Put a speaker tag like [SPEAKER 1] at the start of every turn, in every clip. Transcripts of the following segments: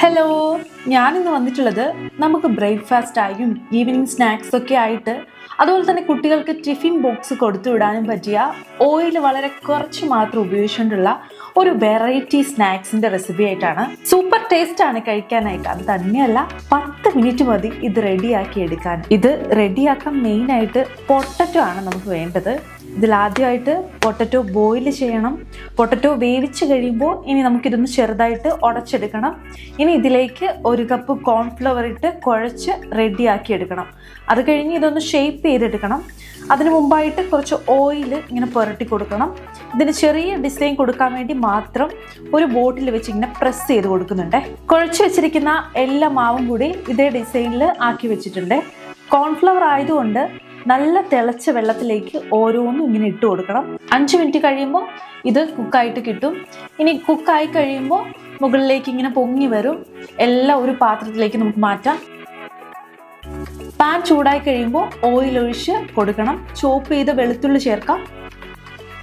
[SPEAKER 1] Hello, ഞാനിന്ന് വന്നിട്ടുള്ളത് നമുക്ക് ബ്രേക്ക്ഫാസ്റ്റ് ആയും ഈവനിങ് സ്നാക്സ് ഒക്കെ ആയിട്ട് അതുപോലെ തന്നെ കുട്ടികൾക്ക് ടിഫിൻ ബോക്സ് കൊടുത്തു വിടാനും പറ്റിയ ഓയിൽ വളരെ കുറച്ച് മാത്രം ഉപയോഗിച്ചുകൊണ്ടുള്ള ഒരു വെറൈറ്റി സ്നാക്സിന്റെ റെസിപ്പി ആയിട്ടാണ്. സൂപ്പർ ടേസ്റ്റ് ആണ് കഴിക്കാനായിട്ട്. അത് തന്നെയല്ല, 10 മിനിറ്റ് മതി ഇത് റെഡിയാക്കി എടുക്കാൻ. ഇത് റെഡിയാക്കാൻ മെയിനായിട്ട് പൊട്ടറ്റോ ആണ് നമുക്ക് വേണ്ടത്. ഇതിൽ ആദ്യമായിട്ട് പൊട്ടറ്റോ ബോയിൽ ചെയ്യണം. പൊട്ടറ്റോ വേവിച്ച് കഴിയുമ്പോൾ ഇനി നമുക്കിതൊന്ന് ചെറുതായിട്ട് ഉടച്ചെടുക്കണം. ഇനി ഇതിലേക്ക് 1 കപ്പ് കോൺഫ്ലവർ ഇട്ട് കുഴച്ച് റെഡിയാക്കി എടുക്കണം. അത് കഴിഞ്ഞ് ഇതൊന്ന് ഷേപ്പ് ചെയ്തെടുക്കണം. അതിന് മുമ്പായിട്ട് കുറച്ച് ഓയിൽ ഇങ്ങനെ പുരട്ടി കൊടുക്കണം. ഇതിന് ചെറിയ ഡിസൈൻ കൊടുക്കാൻ വേണ്ടി മാത്രം ഒരു ബോട്ടിൽ വെച്ച് ഇങ്ങനെ പ്രസ് ചെയ്ത് കൊടുക്കുന്നുണ്ട്. കുഴച്ച് വെച്ചിരിക്കുന്ന എല്ലാ മാവും കൂടി ഇതേ ഡിസൈനിൽ ആക്കി വെച്ചിട്ടുണ്ട്. കോൺഫ്ലവർ ആയതുകൊണ്ട് നല്ല തിളച്ച വെള്ളത്തിലേക്ക് ഓരോന്നും ഇങ്ങനെ ഇട്ട് കൊടുക്കണം. 5 മിനിറ്റ് കഴിയുമ്പോൾ ഇത് കുക്കായിട്ട് കിട്ടും. ഇനി കുക്കായി കഴിയുമ്പോൾ മുകളിലേക്ക് ഇങ്ങനെ പൊങ്ങി വരും. എല്ലാം ഒരു പാത്രത്തിലേക്ക് നമുക്ക് മാറ്റാം. പാൻ ചൂടായി കഴിയുമ്പോൾ ഓയിൽ ഒഴിച്ച് കൊടുക്കണം. ചോപ്പ് ചെയ്ത് വെളുത്തുള്ളി ചേർക്കാം.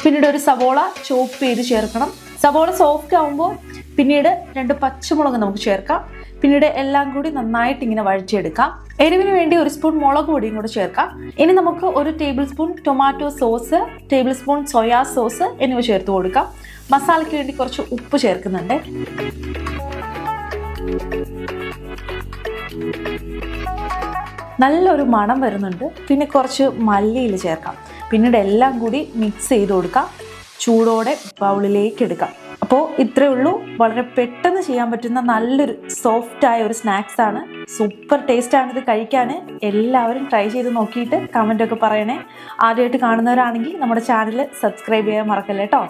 [SPEAKER 1] പിന്നീട് ഒരു സവോള ചോപ്പ് ചെയ്ത് ചേർക്കണം. സവോള സോഫ്റ്റ് ആകുമ്പോൾ പിന്നീട് 2 പച്ചമുളക് നമുക്ക് ചേർക്കാം. പിന്നീട് എല്ലാം കൂടി നന്നായിട്ട് ഇങ്ങനെ വഴറ്റിയെടുക്കാം. എരിവിന് വേണ്ടി 1 സ്പൂൺ മുളക് പൊടിയും കൂടെ ചേർക്കാം. ഇനി നമുക്ക് 1 table spoon tomato sauce, table spoon soya sauce എന്നിവ ചേർത്ത് കൊടുക്കാം. മസാലയ്ക്ക് വേണ്ടി കുറച്ച് ഉപ്പ് ചേർക്കുന്നുണ്ട്. നല്ലൊരു മണം വരുന്നുണ്ട്. പിന്നെ കുറച്ച് മല്ലിയില ചേർക്കാം. പിന്നീട് എല്ലാം കൂടി മിക്സ് ചെയ്ത് കൊടുക്കാം. ചൂടോടെ ബൗളിലേക്ക് എടുക്കാം. അപ്പോൾ ഇത്രയേ ഉള്ളൂ. വളരെ പെട്ടെന്ന് ചെയ്യാൻ പറ്റുന്ന നല്ലൊരു സോഫ്റ്റായ ഒരു സ്നാക്സ് ആണ്. സൂപ്പർ ടേസ്റ്റ് ആണ് ഇത് കഴിക്കാൻ. എല്ലാവരും ട്രൈ ചെയ്ത് നോക്കിയിട്ട് കമൻ്റൊക്കെ പറയണേ. ആദ്യമായിട്ട് കാണുന്നവരാണെങ്കിൽ നമ്മുടെ ചാനൽ സബ്സ്ക്രൈബ് ചെയ്യാൻ മറക്കല്ലേ കേട്ടോ.